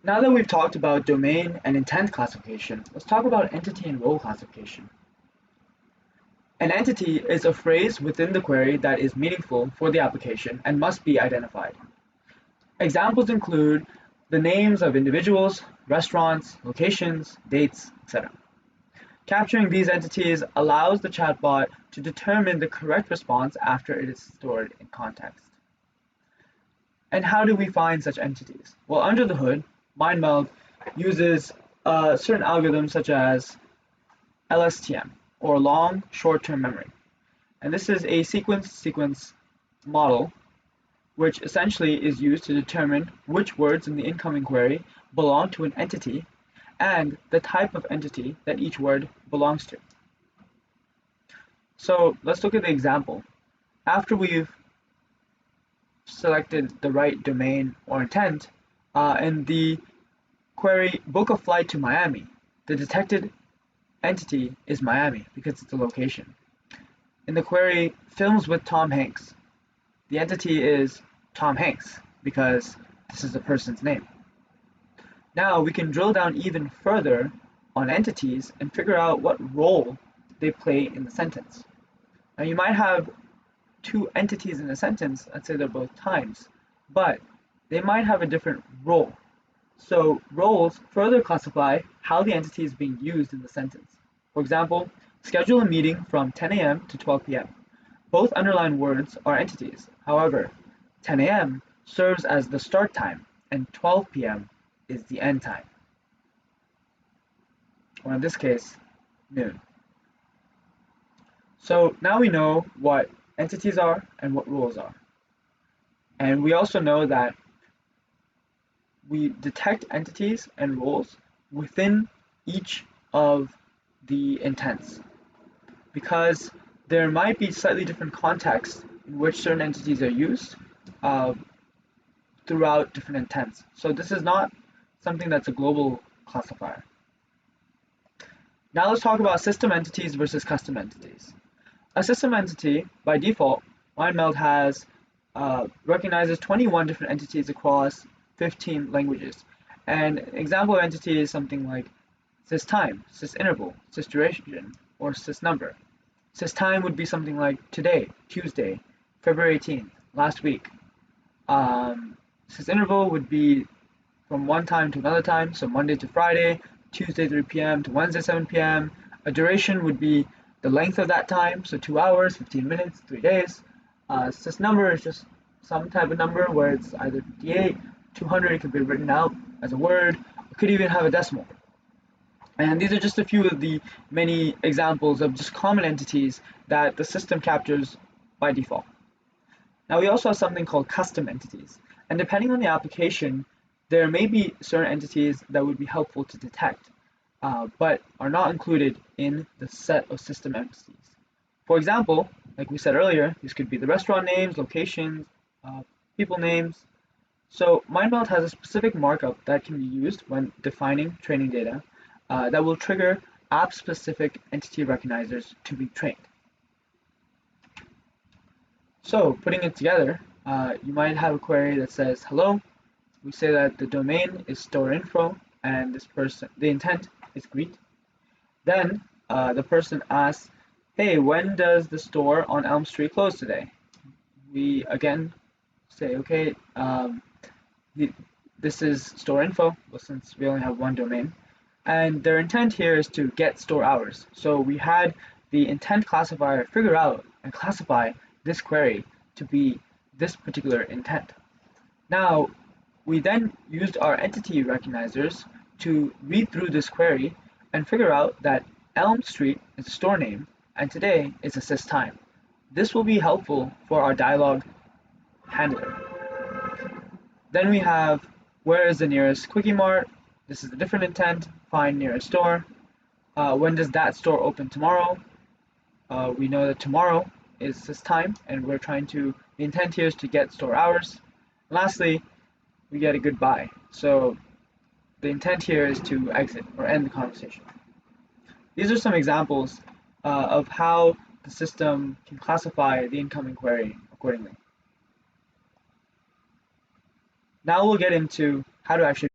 Now that we've talked about domain and intent classification, let's talk about entity and role classification. An entity is a phrase within the query that is meaningful for the application and must be identified. Examples include the names of individuals, restaurants, locations, dates, etc. Capturing these entities allows the chatbot to determine the correct response after it is stored in context. And how do we find such entities? Well, under the hood, MindMeld uses certain algorithms such as LSTM, or long short-term memory. And this is a sequence model which essentially is used to determine which words in the incoming query belong to an entity and the type of entity that each word belongs to. So let's look at the example. After we've selected the right domain or intent, in the query book a flight to Miami, the detected entity is Miami because it's a location. In the query films with Tom Hanks, the entity is Tom Hanks because this is the person's name. Now we can drill down even further on entities and figure out what role they play in the sentence. Now you might have two entities in a sentence, let's say they're both times, but they might have a different role. So roles further classify how the entity is being used in the sentence. For example, schedule a meeting from 10 a.m. to 12 p.m. Both underlined words are entities. However, 10 a.m. serves as the start time and 12 p.m. is the end time. Or in this case, noon. So now we know what entities are and what roles are. And we also know that we detect entities and roles within each of the intents because there might be slightly different contexts in which certain entities are used throughout different intents. So this is not something that's a global classifier. Now let's talk about system entities versus custom entities. A system entity, by default, MindMeld has recognizes 21 different entities across 15 languages. And an example of entity is something like systime, sysinterval, sysduration, or sysnumber. Systime would be something like today, Tuesday, February 18th, last week. Sysinterval would be from one time to another time, so Monday to Friday, Tuesday 3 p.m. to Wednesday 7 p.m. A duration would be the length of that time, so 2 hours, 15 minutes, 3 days. Sysnumber is just some type of number where it's either 58, 200, it could be written out as a word, it could even have a decimal. And these are just a few of the many examples of just common entities that the system captures by default. Now we also have something called custom entities, and depending on the application, there may be certain entities that would be helpful to detect, but are not included in the set of system entities. For example, like we said earlier, these could be the restaurant names, locations, people names. So MindMeld has a specific markup that can be used when defining training data that will trigger app-specific entity recognizers to be trained. So putting it together, you might have a query that says, hello, we say that the domain is store info and the intent is greet. Then the person asks, hey, when does the store on Elm Street close today? We again say, okay, this is store info, well, since we only have one domain. And their intent here is to get store hours. So we had the intent classifier figure out and classify this query to be this particular intent. Now, we then used our entity recognizers to read through this query and figure out that Elm Street is a store name and today is a systime. This will be helpful for our dialog handler. Then we have where is the nearest Quickie Mart? This is a different intent, find nearest store. When does that store open tomorrow? We know that tomorrow is this time and we're trying to, the intent here is to get store hours. Lastly, we get a goodbye. So the intent here is to exit or end the conversation. These are some examples of how the system can classify the incoming query accordingly. Now we'll get into how to actually